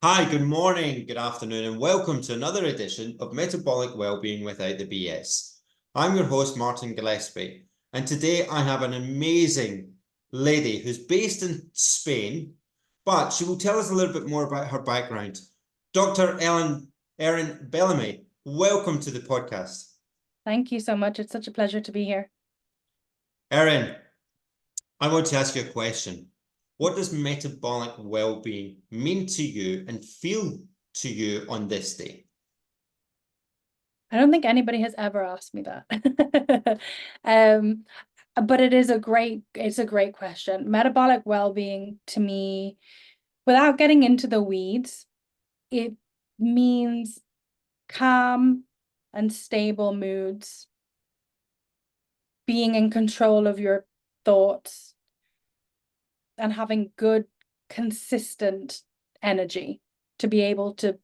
Hi, good morning, good afternoon, and welcome to another edition of Metabolic Wellbeing Without the BS. I'm your host, Martin Gillespie, and today I have an amazing lady who's based in Spain, but she will tell us a little bit more about her background. Dr. Erin Bellamy, welcome to the podcast. Thank you so much. It's such a pleasure to be here. Erin, I want to ask you a question. What does metabolic well-being mean to you and feel to you on this day? I don't think anybody has ever asked me that. But it's a great question. Metabolic well-being to me, without getting into the weeds, it means calm and stable moods, being in control of your thoughts, and having good, consistent energy to be able to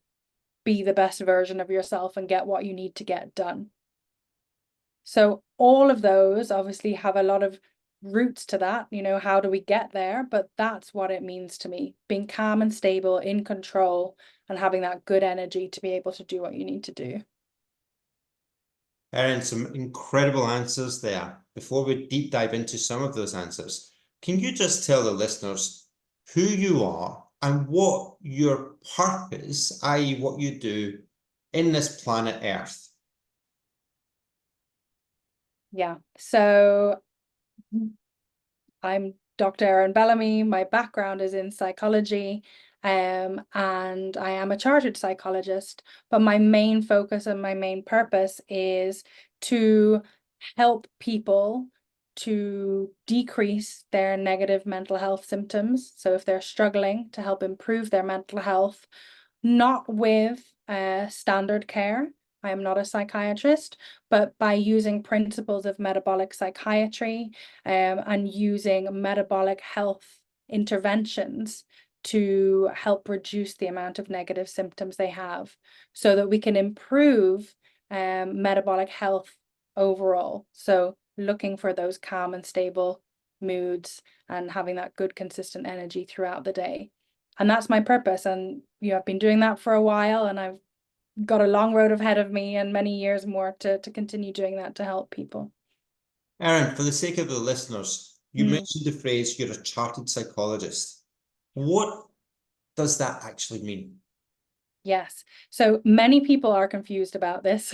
be the best version of yourself and get what you need to get done. So all of those obviously have a lot of roots to that, how do we get there? But that's what it means to me, being calm and stable, in control, and having that good energy to be able to do what you need to do. Erin, some incredible answers there. Before we deep dive into some of those answers, can you just tell the listeners who you are and what your purpose, i.e. what you do in this planet Earth? Yeah, so I'm Dr. Erin Bellamy. My background is in psychology, and I am a chartered psychologist, but my main focus and my main purpose is to help people to decrease their negative mental health symptoms. So if they're struggling, to help improve their mental health, not with standard care. I am not a psychiatrist, but by using principles of metabolic psychiatry and using metabolic health interventions to help reduce the amount of negative symptoms they have so that we can improve metabolic health overall. So looking for those calm and stable moods and having that good, consistent energy throughout the day. And that's my purpose. And I've been doing that for a while, and I've got a long road ahead of me and many years more to continue doing that to help people. Erin, for the sake of the listeners, you mentioned the phrase you're a chartered psychologist. What does that actually mean? Yes. So many people are confused about this.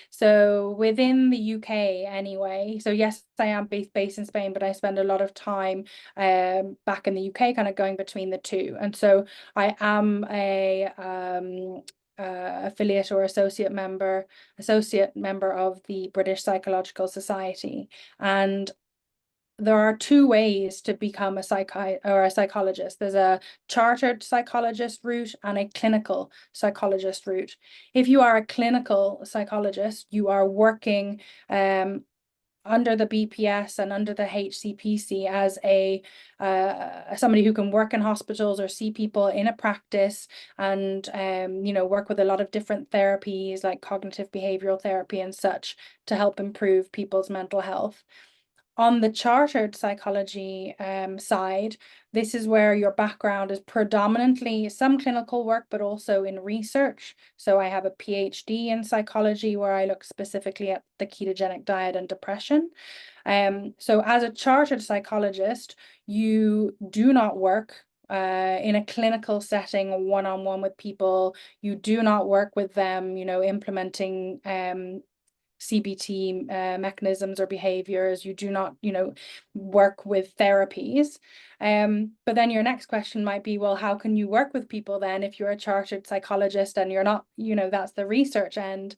So within the UK anyway, so yes, I am based in Spain, but I spend a lot of time back in the UK, kind of going between the two. And so I am a affiliate or associate member of the British Psychological Society. And there are two ways to become a psychologist. There's a chartered psychologist route and a clinical psychologist route. If you are a clinical psychologist, you are working under the BPS and under the HCPC as somebody who can work in hospitals or see people in a practice and work with a lot of different therapies like cognitive behavioral therapy and such to help improve people's mental health. On the chartered psychology side, this is where your background is predominantly some clinical work, but also in research. So I have a PhD in psychology where I look specifically at the ketogenic diet and depression. So as a chartered psychologist, you do not work in a clinical setting one-on-one with people. You do not work with them, implementing CBT mechanisms or behaviors. You do not, work with therapies. But then your next question might be, well, how can you work with people then if you're a chartered psychologist and you're not, that's the research end.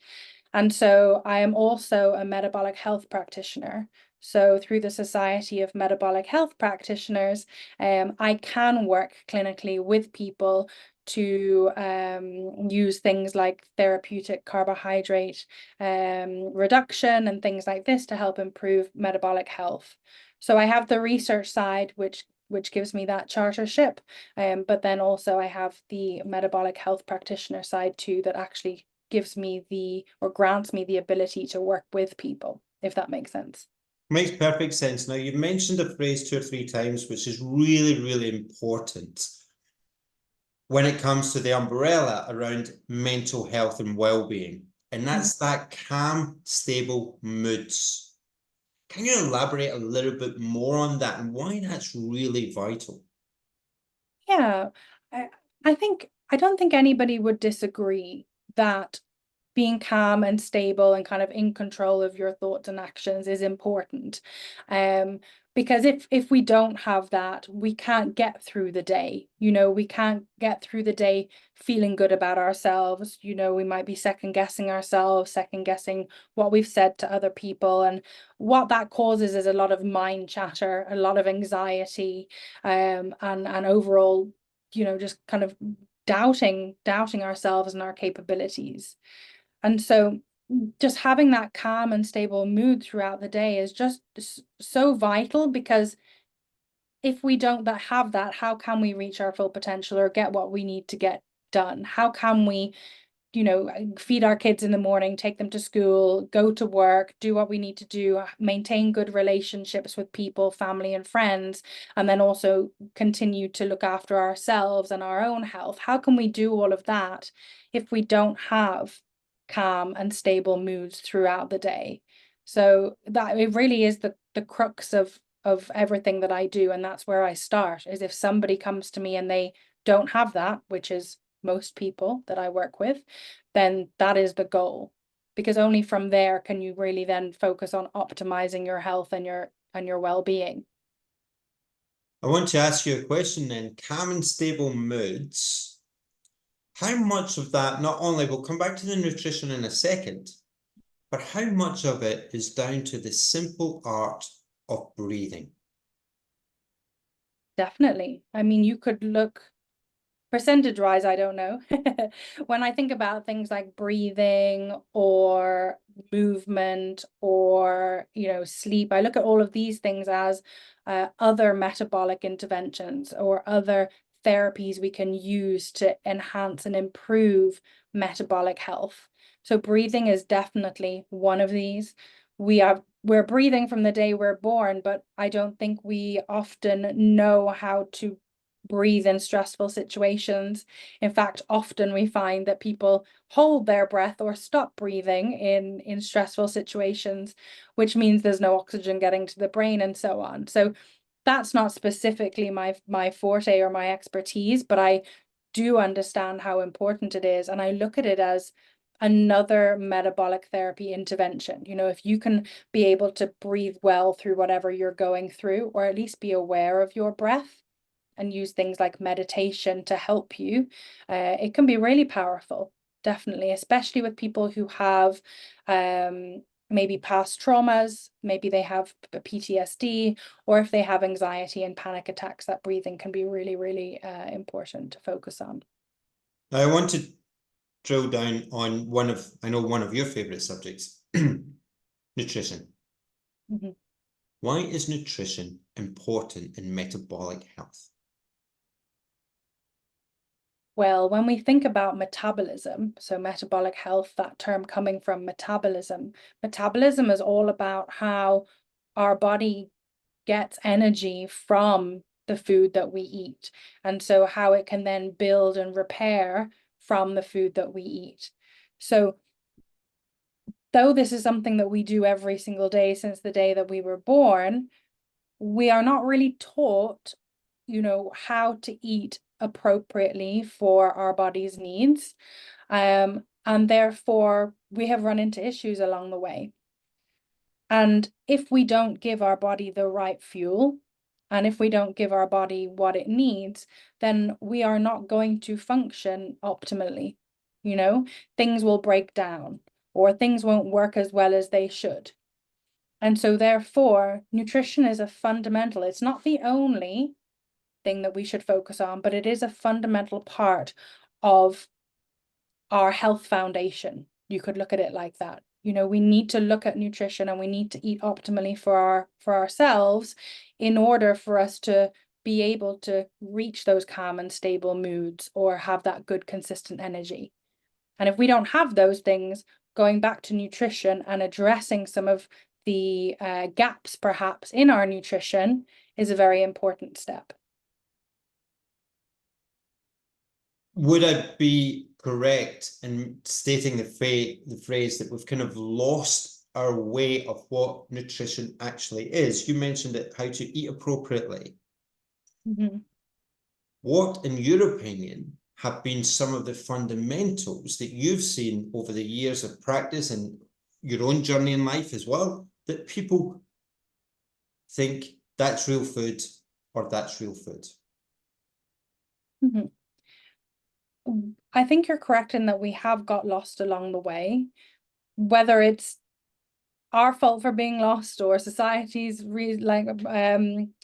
And so I am also a metabolic health practitioner. So through the Society of Metabolic Health Practitioners, I can work clinically with people to use things like therapeutic carbohydrate reduction and things like this to help improve metabolic health. So I have the research side, which gives me that chartership, but then also I have the metabolic health practitioner side too, that actually gives me or grants me the ability to work with people, if that makes sense. Makes perfect sense. Now, you've mentioned a phrase 2 or 3 times, which is really, really important. when it comes to the umbrella around mental health and well-being, and that's that calm, stable moods. Can you elaborate a little bit more on that and why that's really vital? Yeah, I don't think anybody would disagree that being calm and stable and kind of in control of your thoughts and actions is important. Because if we don't have that, we can't get through the day. We can't get through the day feeling good about ourselves. We might be second guessing ourselves, second guessing what we've said to other people. And what that causes is a lot of mind chatter, a lot of anxiety, and overall, just kind of doubting ourselves and our capabilities. And so just having that calm and stable mood throughout the day is just so vital, because if we don't have that, how can we reach our full potential or get what we need to get done? How can we, feed our kids in the morning, take them to school, go to work, do what we need to do, maintain good relationships with people, family and friends, and then also continue to look after ourselves and our own health? How can we do all of that if we don't have calm and stable moods throughout the day? So that it really is the crux of everything that I do, and that's where I start. Is if somebody comes to me and they don't have that, which is most people that I work with, then that is the goal, because only from there can you really then focus on optimizing your health and your well-being. I want to ask you a question then. Calm and stable moods, how much of that, not only, we'll come back to the nutrition in a second, but how much of it is down to the simple art of breathing? Definitely. I mean, you could look percentage-wise, I don't know. When I think about things like breathing or movement or, sleep, I look at all of these things as other metabolic interventions or other therapies we can use to enhance and improve metabolic health. So breathing is definitely one of these. We're breathing from the day we're born, but I don't think we often know how to breathe in stressful situations. In fact, often we find that people hold their breath or stop breathing in stressful situations, which means there's no oxygen getting to the brain and so on. So that's not specifically my forte or my expertise, but I do understand how important it is, and I look at it as another metabolic therapy intervention. If you can be able to breathe well through whatever you're going through, or at least be aware of your breath and use things like meditation to help you, it can be really powerful, definitely, especially with people who have maybe past traumas, maybe they have PTSD, or if they have anxiety and panic attacks, that breathing can be really, really important to focus on. Now, I want to drill down on I know one of your favorite subjects, nutrition. Mm-hmm. Why is nutrition important in metabolic health? Well, when we think about metabolism, so metabolic health, that term coming from metabolism is all about how our body gets energy from the food that we eat. And so how it can then build and repair from the food that we eat. So though this is something that we do every single day since the day that we were born, we are not really taught, how to eat appropriately for our body's needs. And therefore we have run into issues along the way. And if we don't give our body the right fuel, and if we don't give our body what it needs, then we are not going to function optimally. Things will break down, or things won't work as well as they should. And so therefore, nutrition is a fundamental, it's not the only thing that we should focus on, but it is a fundamental part of our health foundation. You could look at it like that. We need to look at nutrition, and we need to eat optimally for ourselves in order for us to be able to reach those calm and stable moods or have that good consistent energy. And if we don't have those things, going back to nutrition and addressing some of the gaps perhaps in our nutrition is a very important step. would I be correct in stating the phrase that we've kind of lost our way of what nutrition actually is? You mentioned it, how to eat appropriately. What, in your opinion, have been some of the fundamentals that you've seen over the years of practice and your own journey in life as well, that people think that's real food or that's real food? I think you're correct in that we have got lost along the way, whether it's our fault for being lost or society's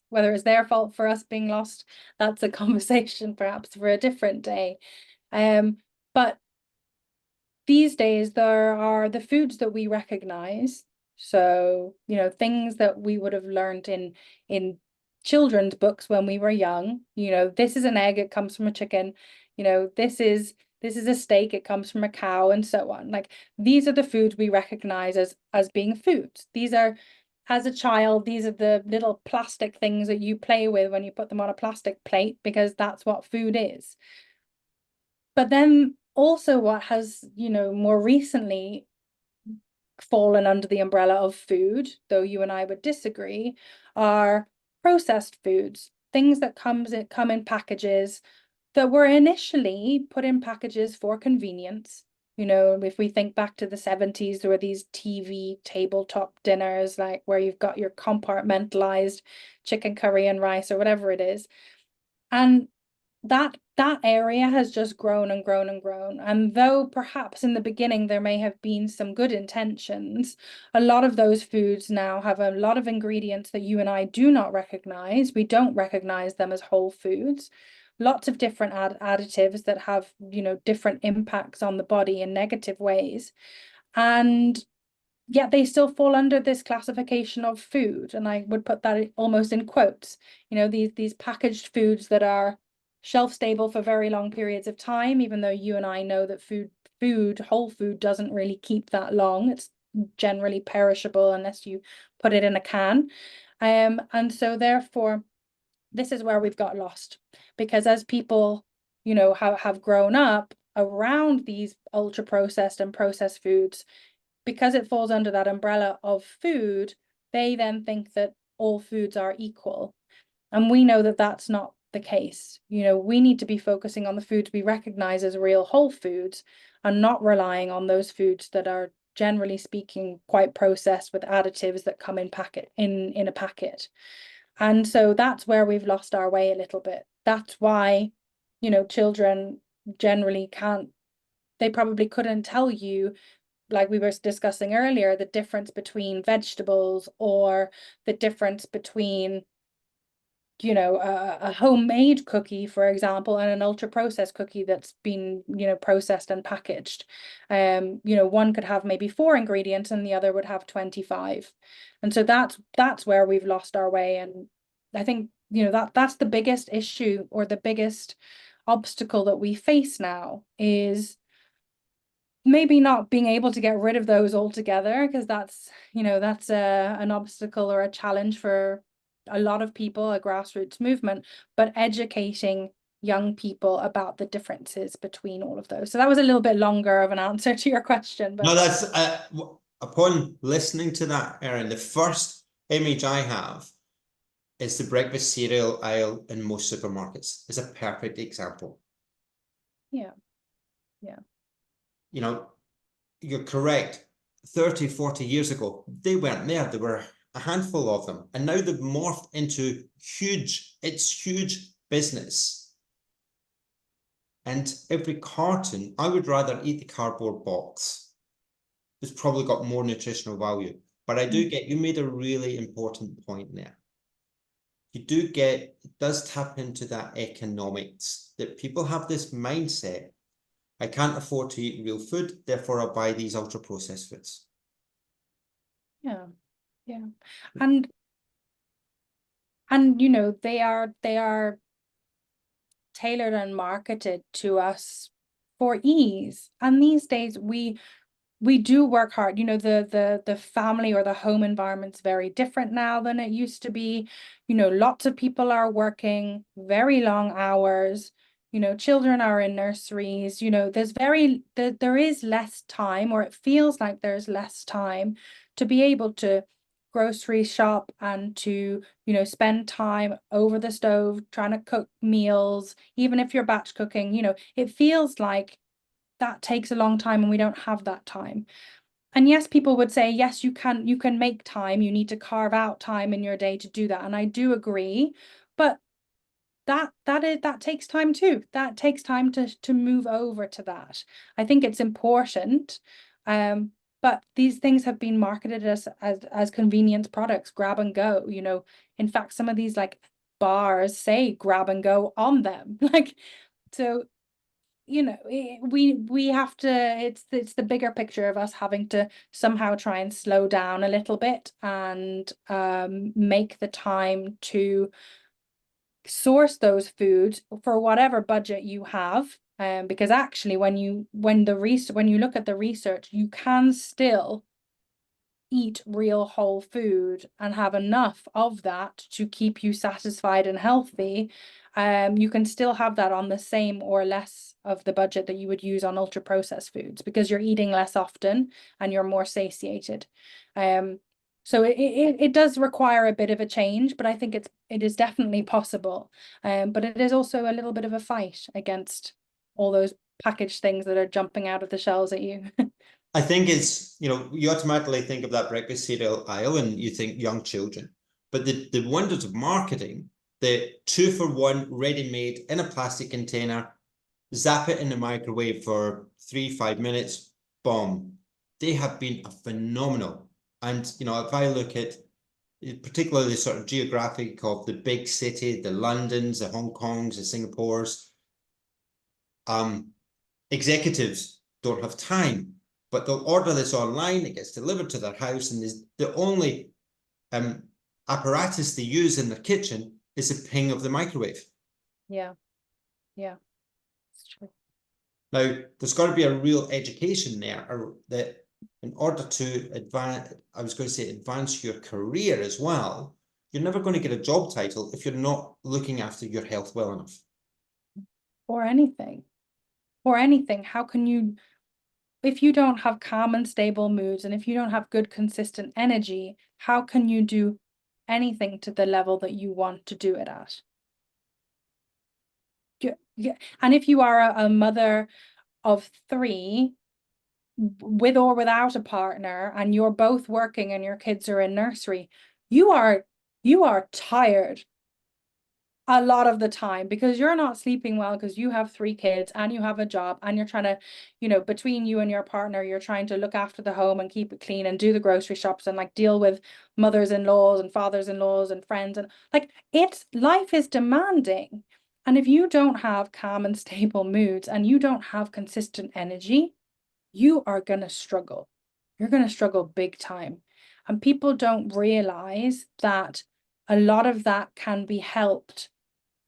whether it's their fault for us being lost. That's a conversation perhaps for a different day. But these days there are the foods that we recognize. So, you know, things that we would have learned in children's books when we were young. You know, this is an egg, it comes from a chicken. You know, this is a steak, it comes from a cow, and so on. Like, these are the foods we recognize as being foods. These are, as a child, these are the little plastic things that you play with when you put them on a plastic plate, because that's what food is. But then also what has, you know, more recently fallen under the umbrella of food, though you and I would disagree, are processed foods, things that come in packages that were initially put in packages for convenience. You know, if we think back to the 70s, there were these TV tabletop dinners, like where you've got your compartmentalized chicken curry and rice or whatever it is. And that area has just grown and grown and grown. And though perhaps in the beginning there may have been some good intentions, a lot of those foods now have a lot of ingredients that you and I do not recognize. We don't recognize them as whole foods. Lots of different additives that have, you know, different impacts on the body in negative ways. And yet they still fall under this classification of food. And I would put that almost in quotes. You know, these packaged foods that are shelf stable for very long periods of time, even though you and I know that whole food doesn't really keep that long. It's generally perishable unless you put it in a can. And so therefore, this is where we've got lost, because as people, you know, have grown up around these ultra processed and processed foods, because it falls under that umbrella of food, they then think that all foods are equal. And we know that that's not the case. You know, we need to be focusing on the foods we recognize as real whole foods and not relying on those foods that are, generally speaking, quite processed with additives that come in a packet. And so that's where we've lost our way a little bit. That's why, you know, children generally they probably couldn't tell you, like we were discussing earlier, the difference between vegetables or the difference between, you know, a homemade cookie, for example, and an ultra processed cookie that's been, you know, processed and packaged. You know, one could have maybe 4 ingredients and the other would have 25. And so that's where we've lost our way. And I think, you know, that's the biggest issue, or the biggest obstacle that we face now, is maybe not being able to get rid of those altogether, because that's, you know, that's an obstacle or a challenge for a lot of people, a grassroots movement, but educating young people about the differences between all of those. So that was a little bit longer of an answer to your question, but no, that's upon listening to that, Erin, the first image I have is the breakfast cereal aisle in most supermarkets. It's a perfect example. Yeah. You know, you're correct. 30, 40 years ago, they weren't there. There were a handful of them. And now they've morphed into huge business. And every carton, I would rather eat the cardboard box. It's probably got more nutritional value. But I do get, you made a really important point there. You do get, it does tap into that economics, that people have this mindset: I can't afford to eat real food, therefore I'll buy these ultra processed foods. Yeah. And you know, they are tailored and marketed to us for ease. And these days we do work hard. You know, the family or the home environment's very different now than it used to be. You know, lots of people are working very long hours. you know, children are in nurseries, you know, there is less time, or it feels like there's less time to be able to grocery shop and to, you know, spend time over the stove trying to cook meals. Even if you're batch cooking, you know, it feels like that takes a long time and we don't have that time. And yes, people would say, yes, you can make time, you need to carve out time in your day to do that, and I do agree, but that takes time too. That takes time to move over to that. I think it's important, but these things have been marketed as convenience products, grab and go. You know, in fact, some of these like bars say grab and go on them. Like, so, you know, we have to. It's the bigger picture of us having to somehow try and slow down a little bit and make the time to source those foods for whatever budget you have, because actually when you look at the research, you can still eat real whole food and have enough of that to keep you satisfied and healthy. You can still have that on the same or less of the budget that you would use on ultra processed foods, because you're eating less often and you're more satiated. So it does require a bit of a change, but I think it is definitely possible. But it is also a little bit of a fight against all those packaged things that are jumping out of the shelves at you. I think it's, you know, you automatically think of that breakfast cereal aisle and you think young children. But the wonders of marketing, the 2-for-1 ready-made in a plastic container, zap it in the microwave for 3-5 minutes, boom. They have been phenomenal. And, you know, if I look at particularly the sort of geographic of the big city, the Londons, the Hong Kongs, the Singapores, executives don't have time, but they'll order this online, it gets delivered to their house, and the only apparatus they use in their kitchen is a ping of the microwave. Yeah, yeah, it's true. Now, there's got to be a real education there, or that in order to advance your career as well, you're never going to get a job title if you're not looking after your health well enough. Or anything. How can you, if you don't have calm and stable moods, and if you don't have good, consistent energy, how can you do anything to the level that you want to do it at? Yeah. And if you are a mother of 3, with or without a partner, and you're both working and your kids are in nursery, you are tired a lot of the time, because you're not sleeping well, because you have 3 kids and you have a job, and you're trying to, you know, between you and your partner, you're trying to look after the home and keep it clean and do the grocery shops and like deal with mothers-in-laws and fathers-in-laws and friends, and like life is demanding. And if you don't have calm and stable moods and you don't have consistent energy, you are going to struggle. You're going to struggle big time. And people don't realize that a lot of that can be helped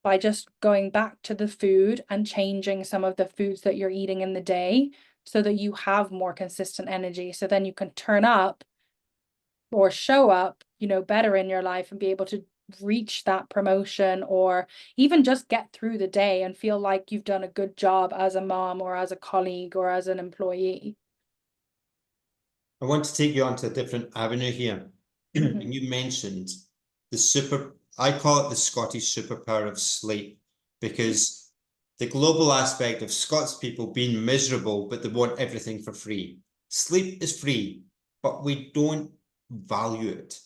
by just going back to the food and changing some of the foods that you're eating in the day, so that you have more consistent energy. So then you can turn up or show up, you know, better in your life and be able to reach that promotion, or even just get through the day and feel like you've done a good job as a mom or as a colleague or as an employee. I want to take you onto a different avenue here. Mm-hmm. And you mentioned I call it the Scottish superpower of sleep, because the global aspect of Scots people being miserable, but they want everything for free. Sleep is free, but we don't value it.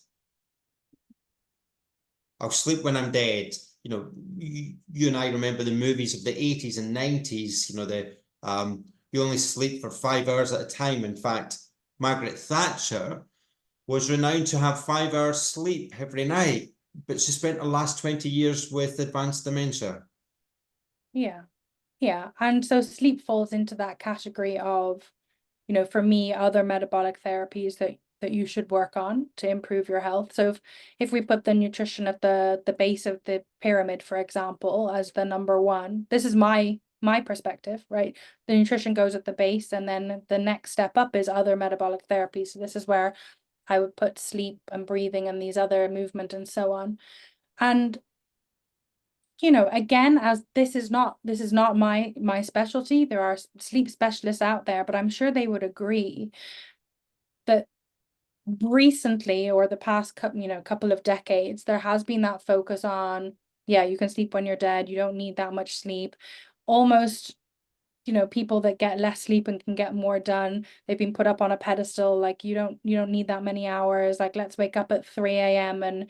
I'll sleep when I'm dead. You know, you and I remember the movies of the 80s and 90s, you know, you only sleep for 5 hours at a time. In fact, Margaret Thatcher was renowned to have 5 hours sleep every night, but she spent the last 20 years with advanced dementia. Yeah. Yeah. And so sleep falls into that category of, you know, for me, other metabolic therapies that you should work on to improve your health. So if we put the nutrition at the base of the pyramid, for example, as the number one, this is my perspective, right? The nutrition goes at the base, and then the next step up is other metabolic therapies. So this is where I would put sleep and breathing and these other movement and so on. And you know, again, as this is not my specialty, there are sleep specialists out there, but I'm sure they would agree that recently, or the past couple of decades, there has been that focus on, yeah, you can sleep when you're dead, you don't need that much sleep. Almost, you know, people that get less sleep and can get more done, they've been put up on a pedestal, like you don't need that many hours, like let's wake up at 3 a.m. and,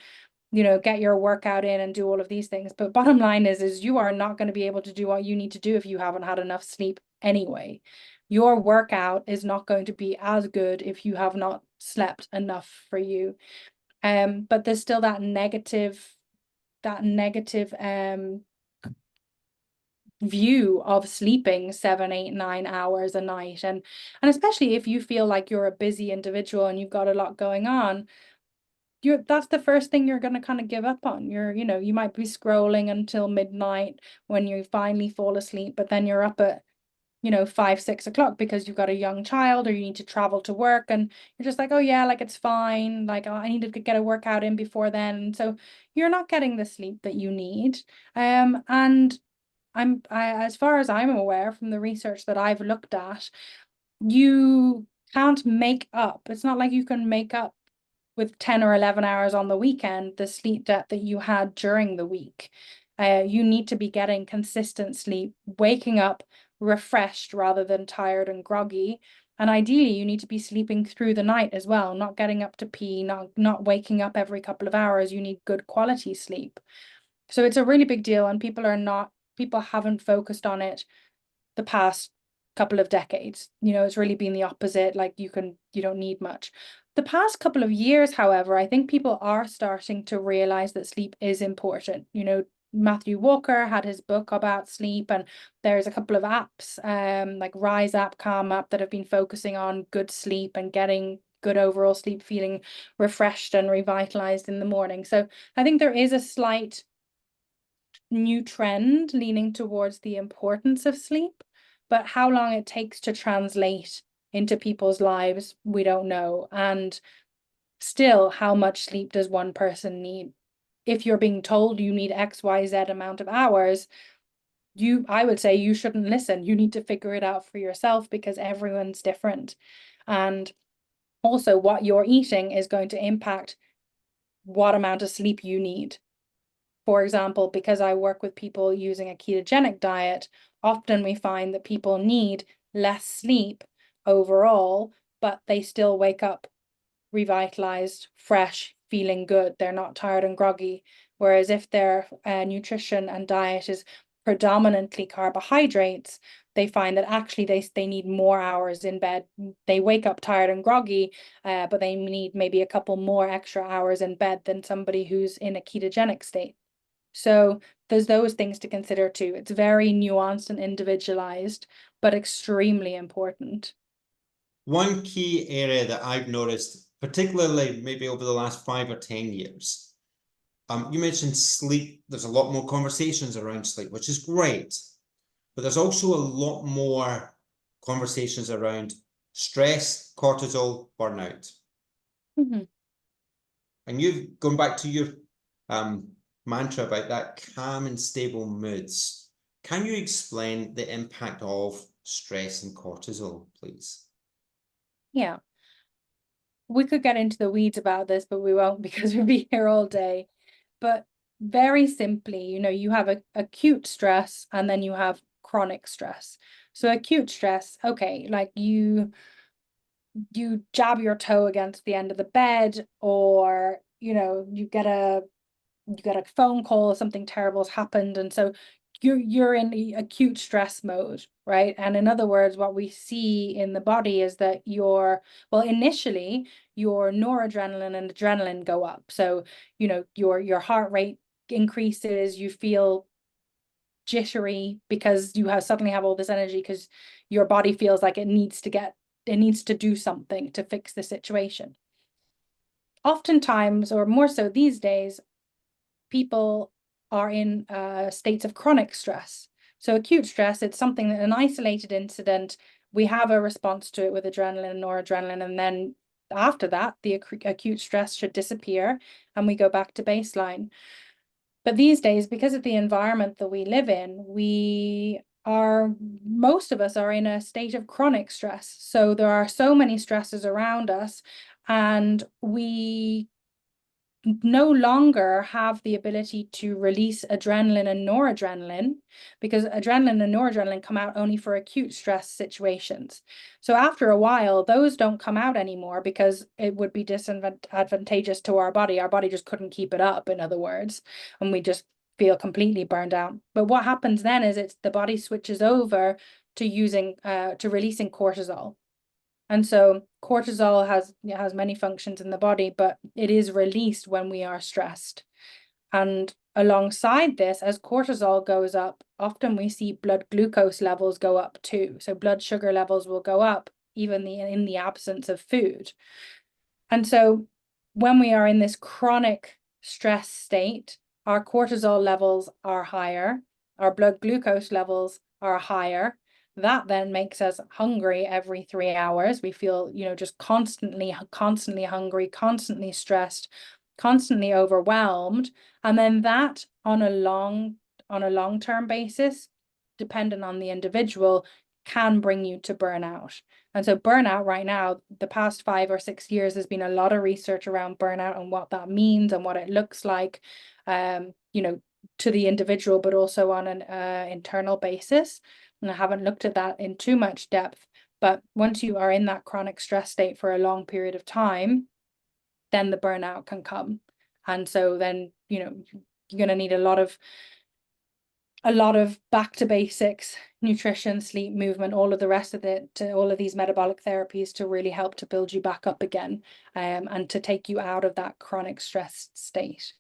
you know, get your workout in and do all of these things. But bottom line is you are not going to be able to do what you need to do if you haven't had enough sleep anyway. Your workout is not going to be as good if you have not slept enough for you. But there's still that negative view of sleeping 7, 8, 9 hours a night. And especially if you feel like you're a busy individual and you've got a lot going on, that's the first thing you're going to kind of give up on. You know, you might be scrolling until midnight when you finally fall asleep, but then you're up at, you know, 5, 6 o'clock because you've got a young child or you need to travel to work, and you're just like, oh yeah, like it's fine. Like, oh, I need to get a workout in before then. So you're not getting the sleep that you need. And as far as I'm aware from the research that I've looked at, you can't make up. It's not like you can make up with 10 or 11 hours on the weekend the sleep debt that you had during the week. You need to be getting consistent sleep, waking up refreshed rather than tired and groggy. And ideally, you need to be sleeping through the night as well, not getting up to pee, not waking up every couple of hours. You need good quality sleep. So it's a really big deal, and people haven't focused on it the past couple of decades. You know, it's really been the opposite. Like you don't need much. The past couple of years, however, I think people are starting to realize that sleep is important. You know, Matthew Walker had his book about sleep, and there's a couple of apps, like Rise app, Calm app, that have been focusing on good sleep and getting good overall sleep, feeling refreshed and revitalized in the morning. So I think there is a slight new trend leaning towards the importance of sleep, but how long it takes to translate into people's lives, we don't know. And still, how much sleep does one person need? If you're being told you need XYZ amount of hours, I would say you shouldn't listen. You need to figure it out for yourself because everyone's different. And also, what you're eating is going to impact what amount of sleep you need. For example, because I work with people using a ketogenic diet, often we find that people need less sleep overall, but they still wake up revitalized, fresh, feeling good. They're not tired and groggy. Whereas if their nutrition and diet is predominantly carbohydrates, they find that actually they need more hours in bed. They wake up tired and groggy, but they need maybe a couple more extra hours in bed than somebody who's in a ketogenic state. So there's those things to consider too. It's very nuanced and individualized, but extremely important. One key area that I've noticed, particularly maybe over the last 5 or 10 years, you mentioned sleep. There's a lot more conversations around sleep, which is great, but there's also a lot more conversations around stress, cortisol, burnout. Mm-hmm. And you've gone back to your mantra about that calm and stable moods. Can you explain the impact of stress and cortisol, please? Yeah. We could get into the weeds about this, but we won't because we'll be here all day. But very simply, you know, you have acute stress and then you have chronic stress. So acute stress, okay, like you jab your toe against the end of the bed, or you know, you get a phone call, something terrible's happened, and so you're in acute stress mode, right? And in other words, what we see in the body is that initially your noradrenaline and adrenaline go up. So, you know, your heart rate increases, you feel jittery because you suddenly have all this energy because your body feels like it needs to do something to fix the situation. Oftentimes, or more so these days, people are in states of chronic stress. So acute stress, it's something that an isolated incident, we have a response to it with adrenaline and noradrenaline, and then after that, the acute stress should disappear and we go back to baseline. But these days, because of the environment that we live in, most of us are in a state of chronic stress. So there are so many stresses around us, and we no longer have the ability to release adrenaline and noradrenaline, because adrenaline and noradrenaline come out only for acute stress situations. So after a while, those don't come out anymore because it would be disadvantageous to our body. Our body just couldn't keep it up, in other words, and we just feel completely burned out. But what happens then is the body switches over to releasing cortisol. And so cortisol has many functions in the body, but it is released when we are stressed. And alongside this, as cortisol goes up, often we see blood glucose levels go up too. So blood sugar levels will go up even in the absence of food. And so when we are in this chronic stress state, our cortisol levels are higher, our blood glucose levels are higher. That then makes us hungry every 3 hours. We feel, just constantly hungry, constantly stressed, constantly overwhelmed. And then that on a long-term basis, dependent on the individual, can bring you to burnout. And so burnout right now, the past 5 or 6 years, there's been a lot of research around burnout and what that means and what it looks like, to the individual, but also on an internal basis. And I haven't looked at that in too much depth, but once you are in that chronic stress state for a long period of time, then the burnout can come. And so then, you're going to need a lot of back to basics, nutrition, sleep, movement, all of the rest of it, to all of these metabolic therapies to really help to build you back up again, and to take you out of that chronic stress state.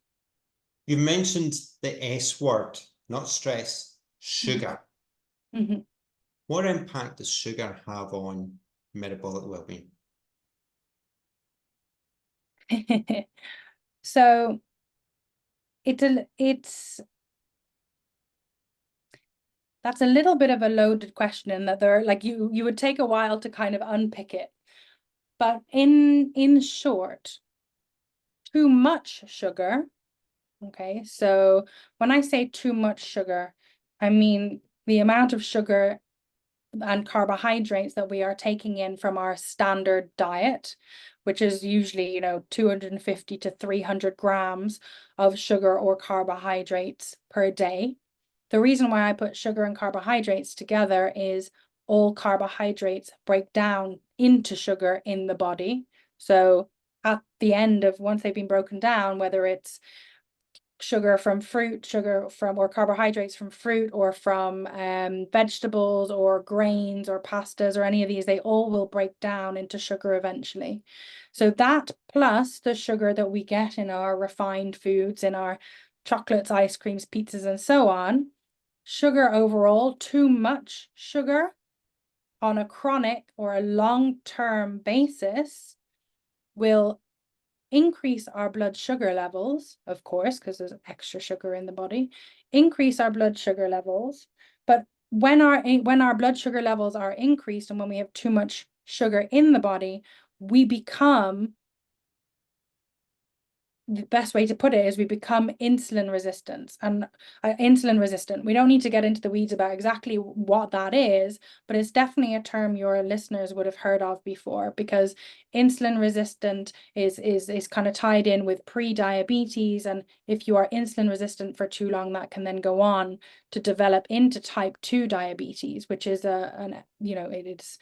You mentioned the S word, not stress, sugar. Mm-hmm. What impact does sugar have on metabolic well-being? So that's a little bit of a loaded question, in that there, like, you would take a while to kind of unpick it. But in short, too much sugar. Okay, so when I say too much sugar, I mean the amount of sugar and carbohydrates that we are taking in from our standard diet, which is usually, 250 to 300 grams of sugar or carbohydrates per day. The reason why I put sugar and carbohydrates together is all carbohydrates break down into sugar in the body. So at the end of, once they've been broken down, whether it's sugar from fruit, or carbohydrates from fruit, or from vegetables or grains or pastas or any of these, they all will break down into sugar eventually. So that, plus the sugar that we get in our refined foods, in our chocolates, ice creams, pizzas, and so on, sugar overall, too much sugar on a chronic or a long-term basis will increase our blood sugar levels, of course, because there's extra sugar in the body, increase our blood sugar levels. But when our blood sugar levels are increased, and when we have too much sugar in the body, we become, the best way to put it is, we become insulin resistant. And insulin resistant, we don't need to get into the weeds about exactly what that is, but it's definitely a term your listeners would have heard of before, because insulin resistant is kind of tied in with pre-diabetes. And if you are insulin resistant for too long, that can then go on to develop into type 2 diabetes, which is it's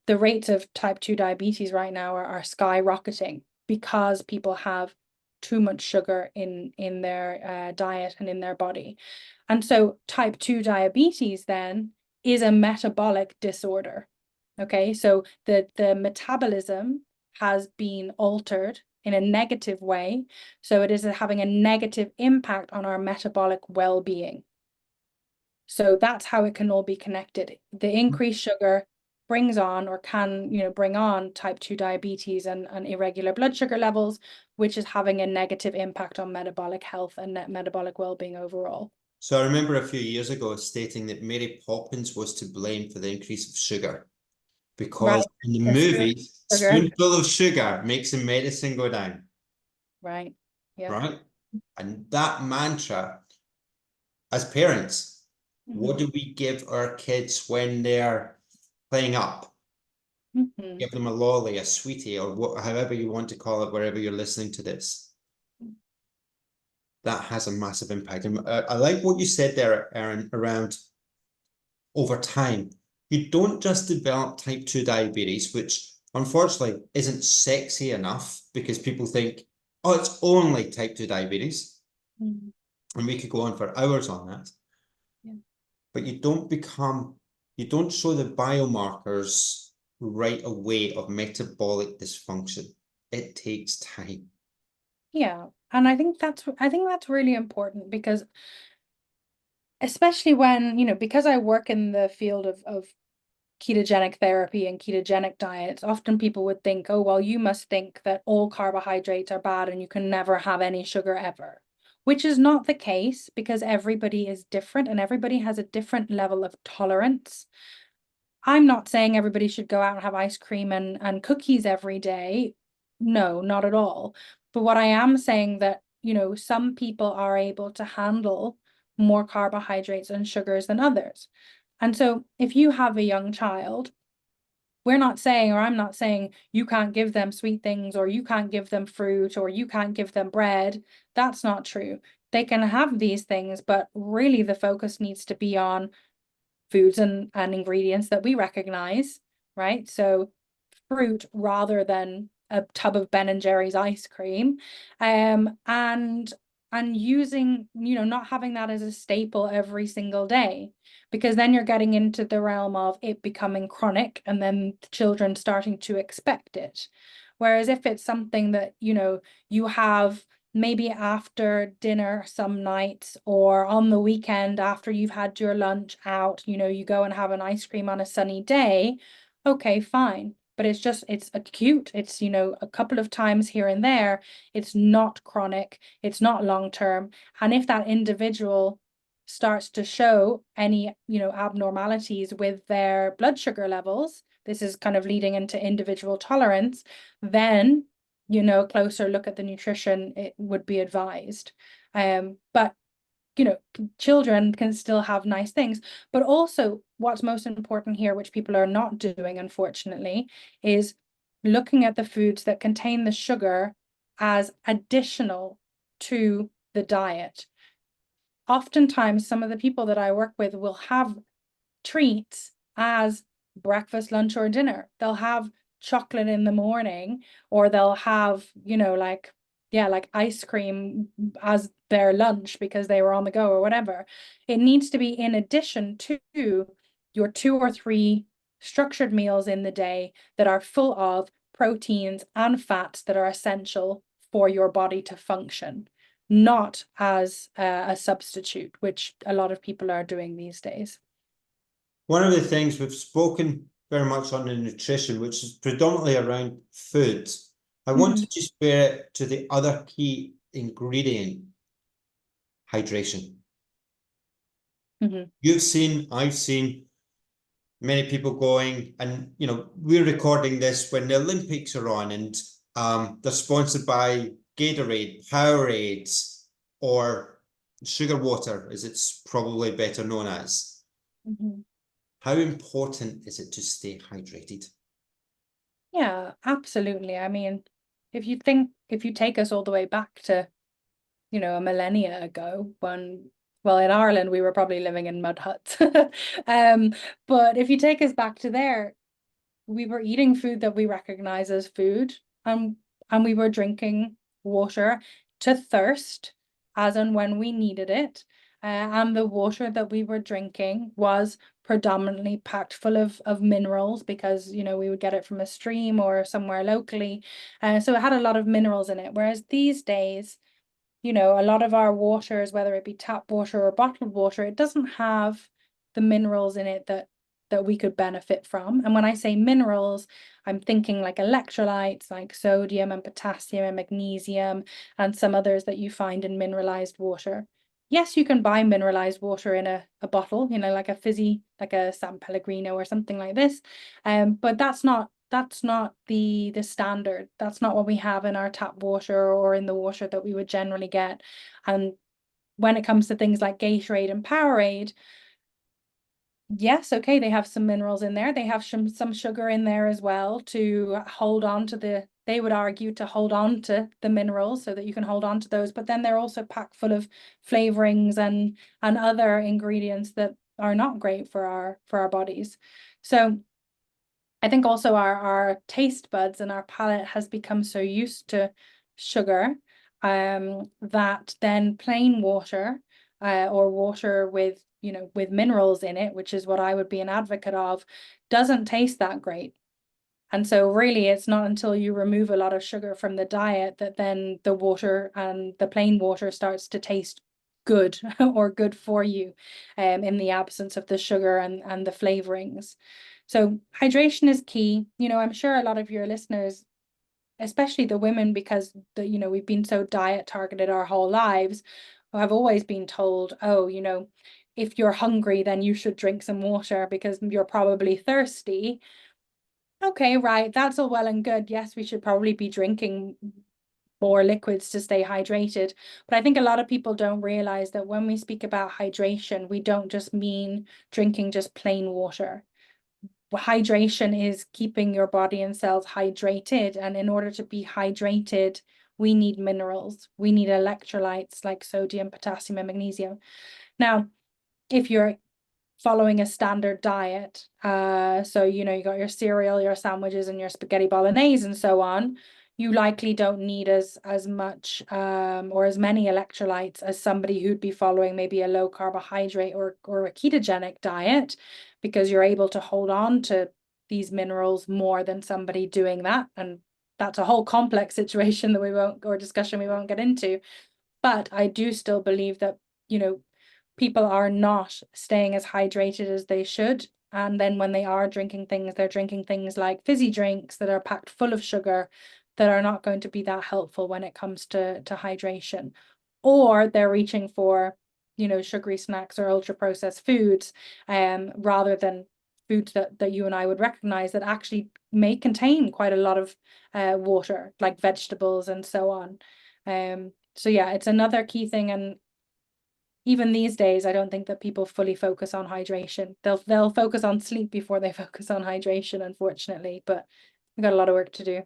the rates of type 2 diabetes right now are skyrocketing, because people have too much sugar in their diet and in their body. And so type 2 diabetes then is a metabolic disorder. Okay, so the metabolism has been altered in a negative way. So it is having a negative impact on our metabolic well-being. So that's how it can all be connected. The increased sugar brings on, or can, bring on, type 2 diabetes and irregular blood sugar levels, which is having a negative impact on metabolic health and metabolic well-being overall. So I remember a few years ago stating that Mary Poppins was to blame for the increase of sugar, because in the movie, a spoonful of sugar makes the medicine go down. Right. Yeah. Right. And that mantra as parents, what Mhm. do we give our kids when they're playing up? Mhm. Give them a lolly, a sweetie, or however you want to call it, wherever you're listening to this. That has a massive impact. And I like what you said there, Erin, around over time. You don't just develop type 2 diabetes, which unfortunately isn't sexy enough because people think, oh, it's only type 2 diabetes. Mhm. And we could go on for hours on that. Yeah. But you don't show the biomarkers right away of metabolic dysfunction. It takes time. Yeah. And I think that's really important because especially when, because I work in the field of ketogenic therapy and ketogenic diets, often people would think, oh, well, you must think that all carbohydrates are bad and you can never have any sugar ever, which is not the case because everybody is different and everybody has a different level of tolerance. I'm not saying everybody should go out and have ice cream and cookies every day. No, not at all. But what I am saying that, some people are able to handle more carbohydrates and sugars than others. And so if you have a young child, we're not saying, or I'm not saying you can't give them sweet things or you can't give them fruit or you can't give them bread. That's not true. They can have these things, but really the focus needs to be on foods and ingredients that we recognize, right? So fruit rather than a tub of Ben and Jerry's ice cream, and using, not having that as a staple every single day, because then you're getting into the realm of it becoming chronic and then the children starting to expect it. Whereas if it's something that, you have maybe after dinner some nights or on the weekend after you've had your lunch out, you go and have an ice cream on a sunny day, okay, fine. But it's acute. It's, a couple of times here and there. It's not chronic. It's not long term. And if that individual starts to show any, abnormalities with their blood sugar levels, this is kind of leading into individual tolerance, then, closer look at the nutrition, it would be advised. But children can still have nice things. But also what's most important here, which people are not doing, unfortunately, is looking at the foods that contain the sugar as additional to the diet. Oftentimes, some of the people that I work with will have treats as breakfast, lunch, or dinner. They'll have chocolate in the morning, or they'll have, like ice cream as their lunch because they were on the go or whatever. It needs to be in addition to your 2 or 3 structured meals in the day that are full of proteins and fats that are essential for your body to function, not as a substitute, which a lot of people are doing these days. One of the things we've spoken very much on the nutrition, which is predominantly around food. I want Mhm. to just bear it to the other key ingredient, hydration. Mhm. I've seen many people going, and we're recording this when the Olympics are on, and they're sponsored by Gatorade, Powerades, or sugar water, as it's probably better known as. Mhm. How important is it to stay hydrated? Yeah, absolutely. I mean, if you take us all the way back to, a millennia ago, when, well, in Ireland, we were probably living in mud huts. Um, but if you take us back to there, we were eating food that we recognize as food, and we were drinking water to thirst as and when we needed it. And the water that we were drinking was predominantly packed full of minerals because, we would get it from a stream or somewhere locally. So it had a lot of minerals in it. Whereas these days, a lot of our waters, whether it be tap water or bottled water, it doesn't have the minerals in it that we could benefit from. And when I say minerals, I'm thinking like electrolytes, like sodium and potassium and magnesium, and some others that you find in mineralized water. Yes, you can buy mineralized water in a bottle, like a fizzy, like a San Pellegrino or something like this. But that's not the standard. That's not what we have in our tap water or in the water that we would generally get. And when it comes to things like Gatorade and Powerade, yes, okay, they have some minerals in there. They have some sugar in there as well to hold on to they would argue to hold on to the minerals so that you can hold on to those. But then they're also packed full of flavorings and other ingredients that are not great for our bodies. So I think also our taste buds and our palate has become so used to sugar that then plain water or water with with minerals in it, which is what I would be an advocate of, doesn't taste that great. And so really it's not until you remove a lot of sugar from the diet that then the water and the plain water starts to taste good or good for you in the absence of the sugar and the flavorings. So hydration is key. I'm sure a lot of your listeners, especially the women, because we've been so diet targeted our whole lives, have always been told, oh, if you're hungry, then you should drink some water because you're probably thirsty. Okay, right. That's all well and good. Yes, we should probably be drinking more liquids to stay hydrated. But I think a lot of people don't realize that when we speak about hydration, we don't just mean drinking just plain water. Hydration is keeping your body and cells hydrated. And in order to be hydrated, we need minerals. We need electrolytes like sodium, potassium, and magnesium. Now, if you're following a standard diet, so you got your cereal, your sandwiches, and your spaghetti bolognese and so on, you likely don't need as much or as many electrolytes as somebody who'd be following maybe a low carbohydrate or a ketogenic diet, because you're able to hold on to these minerals more than somebody doing that. And that's a whole complex situation that we won't get into. But I do still believe that people are not staying as hydrated as they should. And then when they are drinking things, they're drinking things like fizzy drinks that are packed full of sugar that are not going to be that helpful when it comes to hydration. Or they're reaching for, sugary snacks or ultra processed foods, rather than foods that you and I would recognize that actually may contain quite a lot of water, like vegetables and so on. So yeah, it's another key thing. And even these days, I don't think that people fully focus on hydration. They'll focus on sleep before they focus on hydration, unfortunately, but we've got a lot of work to do.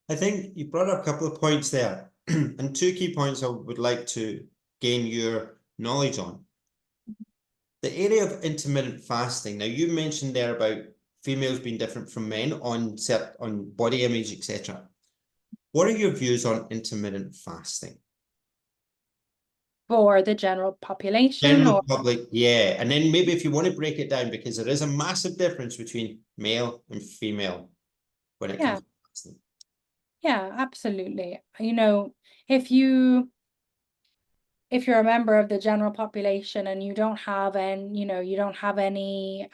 I think you brought up a couple of points there, and two key points I would like to gain your knowledge on. The area of intermittent fasting. Now, you mentioned there about females being different from men on body image, etc. What are your views on intermittent fasting? For the general population, General or public, yeah. And then maybe if you want to break it down, because there is a massive difference between male and female when it comes to fasting. Yeah, absolutely. If you're a member of the general population and you don't have any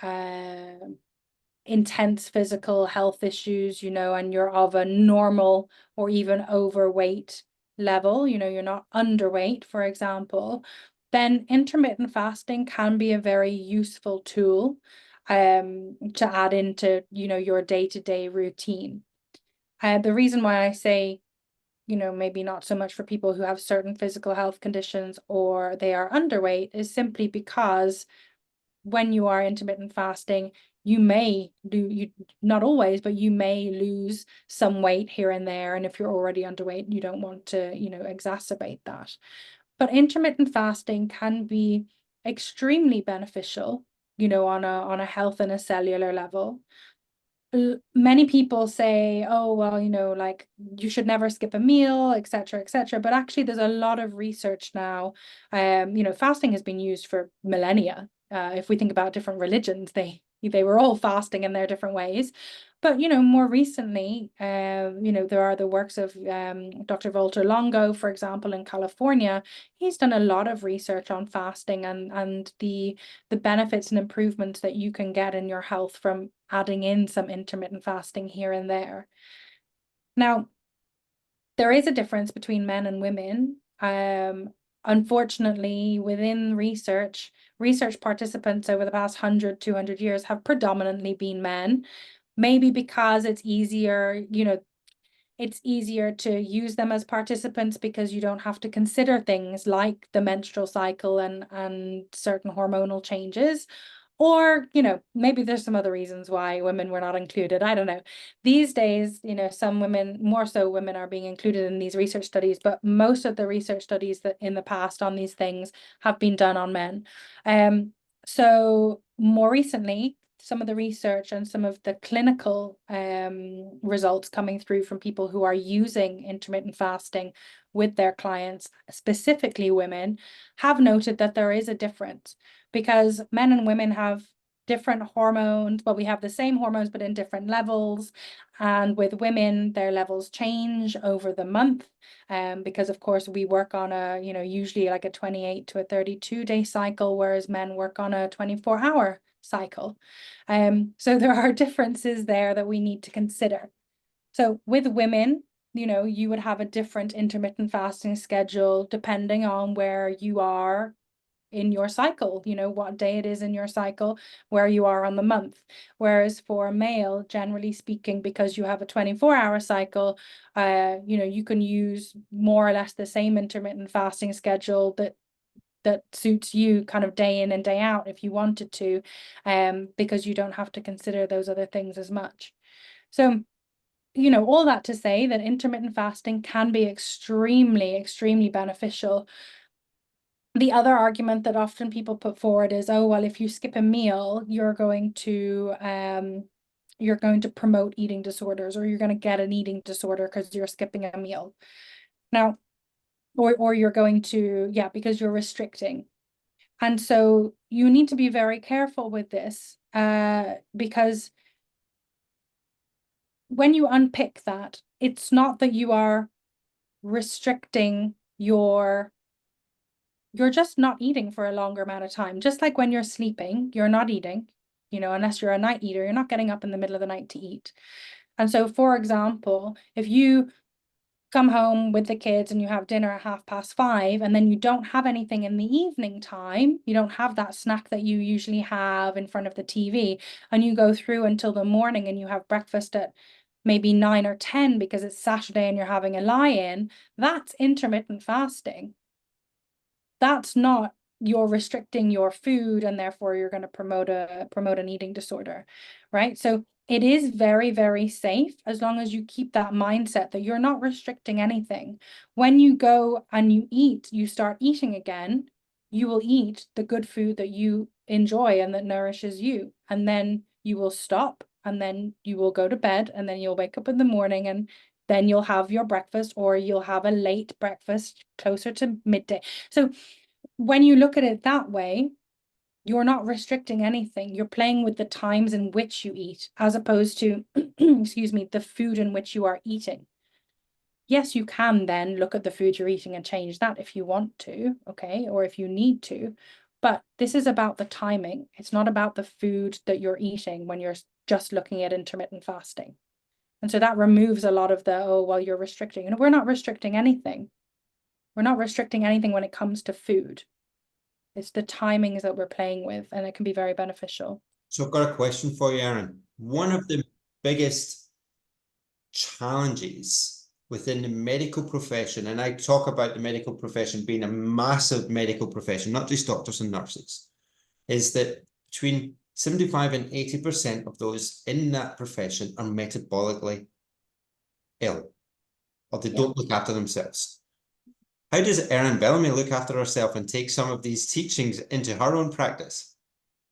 intense physical health issues, and you're of a normal or even overweight level, you're not underweight, for example, then intermittent fasting can be a very useful tool to add into, your day-to-day routine. The reason why I say, maybe not so much for people who have certain physical health conditions or they are underweight is simply because when you are intermittent fasting, you may not always, but you may lose some weight here and there. And if you're already underweight, you don't want to, exacerbate that. But intermittent fasting can be extremely beneficial, on a health and a cellular level. Many people say, oh, well, like you should never skip a meal, etc., etc. But actually, there's a lot of research now. Fasting has been used for millennia. If we think about different religions, they were all fasting in their different ways. But more recently, there are the works of Dr. Walter Longo, for example, in California. He's done a lot of research on fasting and the benefits and improvements that you can get in your health from adding in some intermittent fasting here and there. Now, there is a difference between men and women. Unfortunately, within research participants over the past 100, 200 years have predominantly been men, maybe because it's easier, It's easier to use them as participants because you don't have to consider things like the menstrual cycle and certain hormonal changes. Or, maybe there's some other reasons why women were not included. I don't know. These days, some women, more so women, are being included in these research studies, but most of the research studies that in the past on these things have been done on men. So more recently, some of the research and some of the clinical results coming through from people who are using intermittent fasting with their clients, specifically women, have noted that there is a difference, because men and women have different hormones. Well, we have the same hormones, but in different levels. And with women, their levels change over the month. Because of course we work on usually like a 28 to a 32-day cycle, whereas men work on a 24-hour cycle. So there are differences there that we need to consider. So with women, you would have a different intermittent fasting schedule depending on where you are in your cycle, what day it is in your cycle, where you are on the month. Whereas for a male, generally speaking, because you have a 24-hour cycle, you can use more or less the same intermittent fasting schedule that suits you kind of day in and day out if you wanted to, because you don't have to consider those other things as much. So, all that to say that intermittent fasting can be extremely, extremely beneficial. The other argument that often people put forward is, oh, well, if you skip a meal, you're going to promote eating disorders, or you're going to get an eating disorder because you're skipping a meal. Now, or you're going to, because you're restricting. And so you need to be very careful with this, because when you unpick that, it's not that you are restricting you're just not eating for a longer amount of time. Just like when you're sleeping, you're not eating, unless you're a night eater, you're not getting up in the middle of the night to eat. And so, for example, if you come home with the kids and you have dinner at 5:30, and then you don't have anything in the evening time, you don't have that snack that you usually have in front of the TV, and you go through until the morning and you have breakfast at maybe 9 or 10 because it's Saturday and you're having a lie-in, that's intermittent fasting. That's not you're restricting your food and therefore you're going to promote an eating disorder, right? So it is very, very safe as long as you keep that mindset that you're not restricting anything. When you go and you start eating again, you will eat the good food that you enjoy and that nourishes you. And then you will stop, and then you will go to bed, and then you'll wake up in the morning, and then you'll have your breakfast, or you'll have a late breakfast closer to midday. So when you look at it that way, you're not restricting anything. You're playing with the times in which you eat, as opposed to, excuse me, the food in which you are eating. Yes, you can then look at the food you're eating and change that if you want to, okay, or if you need to. But this is about the timing. It's not about the food that you're eating when you're just looking at intermittent fasting. And so that removes a lot of the, oh, well, you're restricting. And we're not restricting anything. We're not restricting anything when it comes to food. It's the timings that we're playing with, and it can be very beneficial. So I've got a question for you, Erin. One of the biggest challenges within the medical profession, and I talk about the medical profession being a massive medical profession, not just doctors and nurses, is that between 75 and 80% of those in that profession are metabolically ill, or they don't look after themselves. How does Erin Bellamy look after herself and take some of these teachings into her own practice?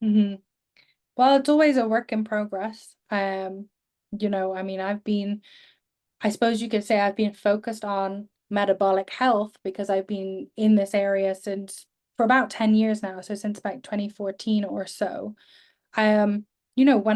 Well, it's always a work in progress. I mean, I suppose you could say I've been focused on metabolic health because I've been in this area for about 10 years now. So since about 2014 or so. When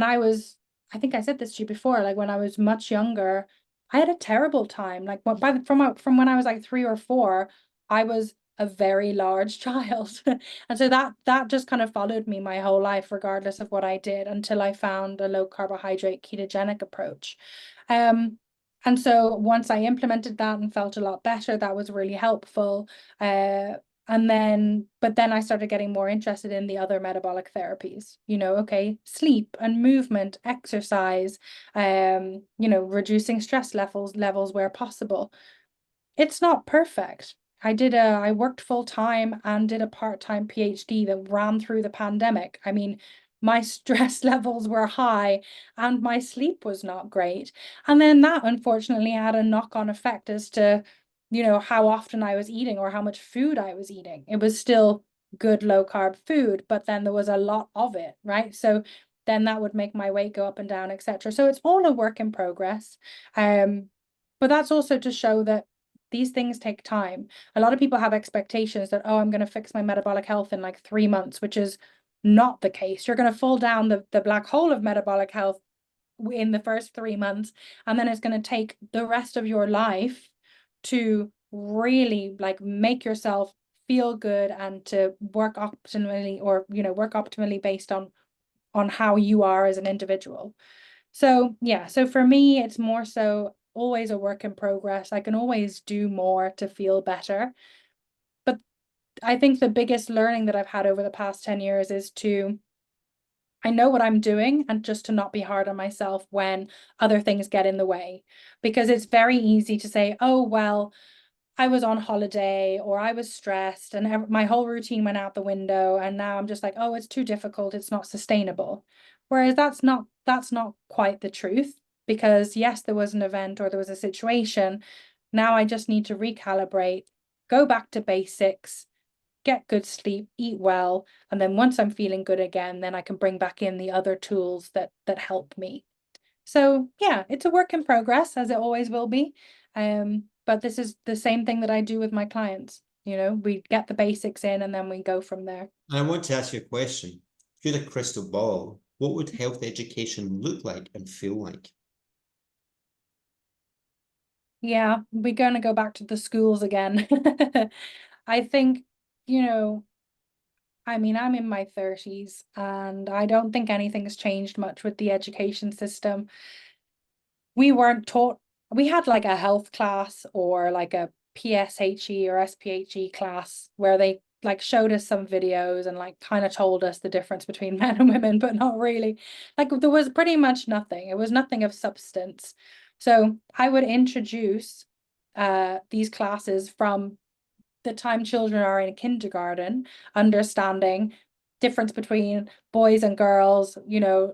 I think I said this to you before, like when I was much younger, I had a terrible time. Like from when I was like 3 or 4, I was a very large child. And so that just kind of followed me my whole life, regardless of what I did, until I found a low carbohydrate ketogenic approach. And so once I implemented that and felt a lot better, that was really helpful. But then I started getting more interested in the other metabolic therapies, okay, sleep and movement, exercise, reducing stress levels where possible. It's not perfect. I worked full time and did a part-time PhD that ran through the pandemic. I mean, my stress levels were high and my sleep was not great. And then that unfortunately had a knock-on effect as to, how often I was eating or how much food I was eating. It was still good low-carb food, but then there was a lot of it, right? So then that would make my weight go up and down, etc. So it's all a work in progress. But that's also to show that these things take time. A lot of people have expectations that, oh, I'm going to fix my metabolic health in like 3 months, which is not the case. You're going to fall down the black hole of metabolic health in the first 3 months, and then it's going to take the rest of your life to really like make yourself feel good and to work optimally, or work optimally based on how you are as an individual. So yeah, so for me, it's more so always a work in progress. I can always do more to feel better. But I think the biggest learning that I've had over the past 10 years is I know what I'm doing, and just to not be hard on myself when other things get in the way. Because it's very easy to say, oh, well, I was on holiday or I was stressed and my whole routine went out the window, and now I'm just like, oh, it's too difficult, it's not sustainable. Whereas that's not quite the truth, because yes, there was an event or there was a situation. Now I just need to recalibrate, go back to basics, get good sleep, eat well, and then once I'm feeling good again, then I can bring back in the other tools that help me. So yeah, it's a work in progress, as it always will be. But this is the same thing that I do with my clients. We get the basics in and then we go from there. I want to ask you a question. If you had a crystal ball, what would health education look like and feel like? Yeah, we're going to go back to the schools again. I think, I mean, I'm in my 30s and I don't think anything's changed much with the education system. We weren't taught, we had like a health class or like a PSHE or SPHE class where they like showed us some videos and like kind of told us the difference between men and women, but not really. Like there was pretty much nothing. It was nothing of substance. So I would introduce these classes from the time children are in kindergarten, understanding difference between boys and girls,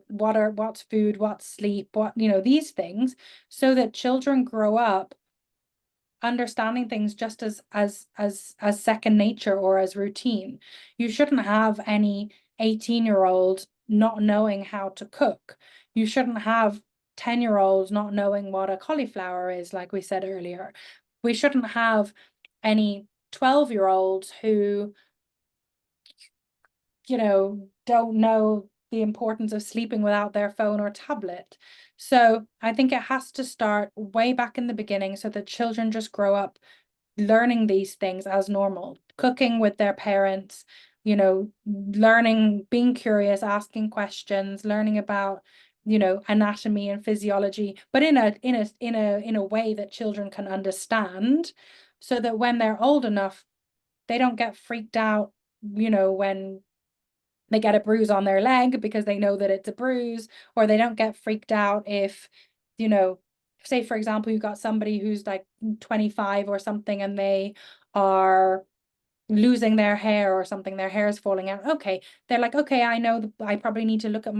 what's food, what's sleep, these things, so that children grow up understanding things just as second nature or as routine. You shouldn't have any 18-year-old not knowing how to cook. You shouldn't have 10-year-olds not knowing what a cauliflower is, like we said earlier. We shouldn't have any 12-year-olds who don't know the importance of sleeping without their phone or tablet. So I think it has to start way back in the beginning, so that children just grow up learning these things as normal, cooking with their parents, learning, being curious, asking questions, learning about, anatomy and physiology, but in a way that children can understand, so that when they're old enough, they don't get freaked out, when they get a bruise on their leg because they know that it's a bruise, or they don't get freaked out if, say, for example, you've got somebody who's like 25 or something and they are losing their hair or something, their hair is falling out. Okay, they're like, okay, I know I probably need to look at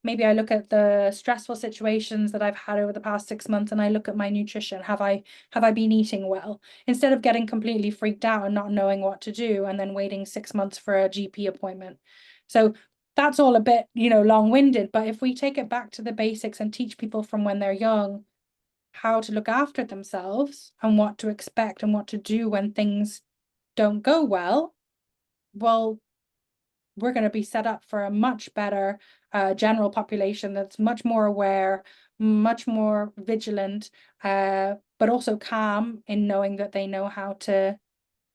maybe I look at the stressful situations that I've had over the past 6 months, and I look at my nutrition. Have I been eating well? Instead of getting completely freaked out and not knowing what to do and then waiting 6 months for a GP appointment. So that's all a bit, long-winded, but if we take it back to the basics and teach people from when they're young how to look after themselves and what to expect and what to do when things don't go well, we're going to be set up for a much better general population that's much more aware, much more vigilant, but also calm in knowing that they know how to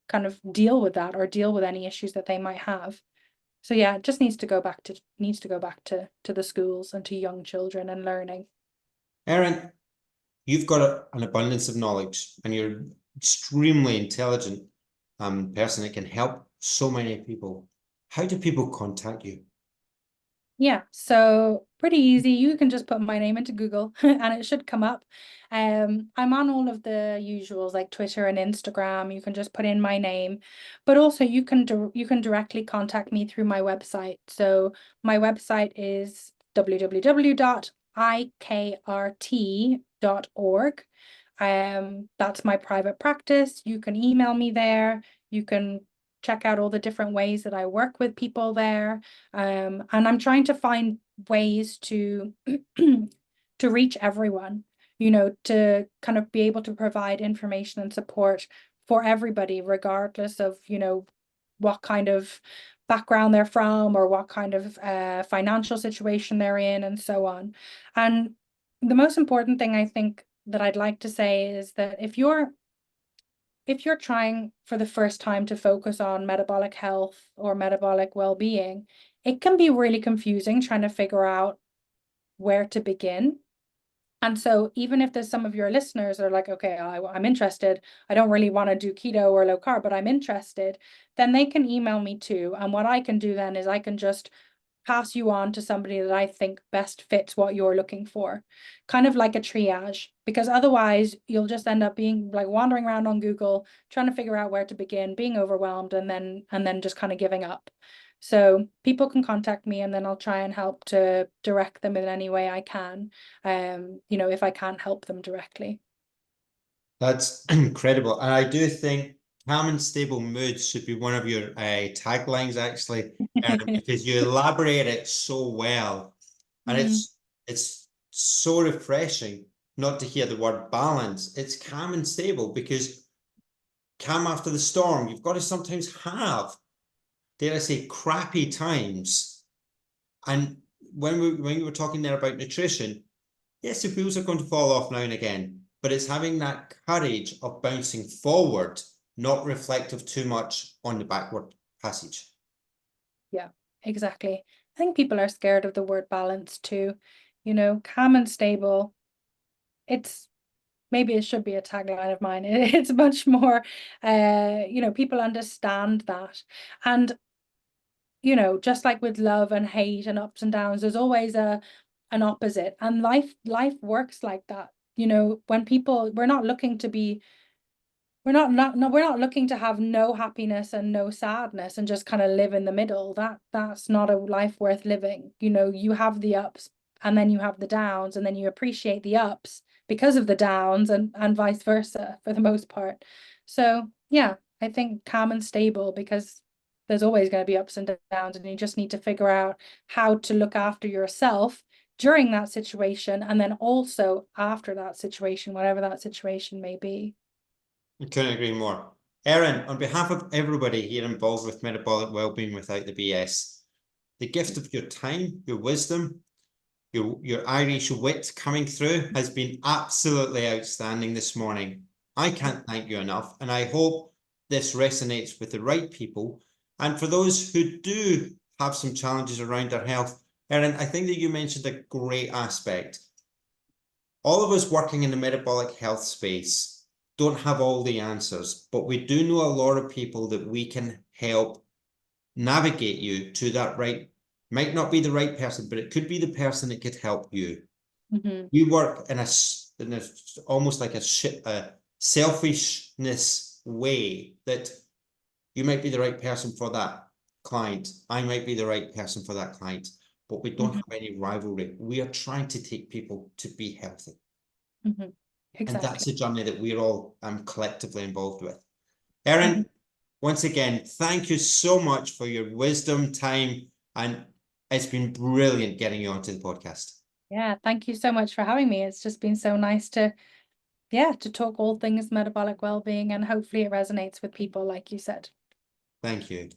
kind of deal with that or deal with any issues that they might have. So yeah, it just needs to go back to the schools and to young children and learning. Erin, you've got an abundance of knowledge and you're extremely intelligent. person that can help so many people. How do people contact you? Yeah, so pretty easy. You can just put my name into Google and it should come up. I'm on all of the usuals like Twitter and Instagram. You can just put in my name, but also you can directly contact me through my website. So my website is www.ikrt.org. That's my private practice. You can email me there. You can check out all the different ways that I work with people there. And I'm trying to find ways to to reach everyone, to kind of be able to provide information and support for everybody, regardless of, what kind of background they're from or what kind of financial situation they're in and so on. And the most important thing I think that I'd like to say is that if you're trying for the first time to focus on metabolic health or metabolic well-being, it can be really confusing trying to figure out where to begin. And so even if there's some of your listeners are like, okay, I'm interested, I don't really want to do keto or low carb, but I'm interested, then they can email me too. And what I can do then is I can just pass you on to somebody that I think best fits what you're looking for, kind of like a triage, because otherwise you'll just end up being like wandering around on Google, trying to figure out where to begin, being overwhelmed, and then just kind of giving up. So people can contact me and then I'll try and help to direct them in any way I can, if I can't help them directly. That's incredible. And I do think calm and stable moods should be one of your taglines, actually, because you elaborate it so well. And it's so refreshing not to hear the word balance. It's calm and stable, because calm after the storm, you've got to sometimes have, dare I say, crappy times. And when you were talking there about nutrition, yes, the wheels are going to fall off now and again, but it's having that courage of bouncing forward, not reflective too much on the backward passage. Yeah, exactly. I think people are scared of the word balance too. Calm and stable. Maybe it should be a tagline of mine. It's much more, people understand that. And, just like with love and hate and ups and downs, there's always an opposite. And life works like that. When people, we're not looking to be we're not looking to have no happiness and no sadness and just kind of live in the middle. That's not a life worth living. You have the ups and then you have the downs, and then you appreciate the ups because of the downs, and vice versa for the most part. So yeah, I think calm and stable, because there's always going to be ups and downs, and you just need to figure out how to look after yourself during that situation, and then also after that situation, whatever that situation may be. I couldn't agree more. Erin, on behalf of everybody here involved with metabolic wellbeing without the BS, the gift of your time, your wisdom, your Irish wit coming through has been absolutely outstanding this morning. I can't thank you enough, and I hope this resonates with the right people. And for those who do have some challenges around their health, Erin, I think that you mentioned a great aspect. All of us working in the metabolic health space don't have all the answers, but we do know a lot of people that we can help navigate you to that right. Might not be the right person, but it could be the person that could help you. We work in a almost like a selfishness way, that you might be the right person for that client. I might be the right person for that client, but we don't have any rivalry. We are trying to take people to be healthy. Exactly. And that's a journey that we're all collectively involved with. Erin, once again, thank you so much for your wisdom, time, and it's been brilliant getting you onto the podcast. Yeah, thank you so much for having me. It's just been so nice to talk all things metabolic well-being, and hopefully it resonates with people like you said. Thank you.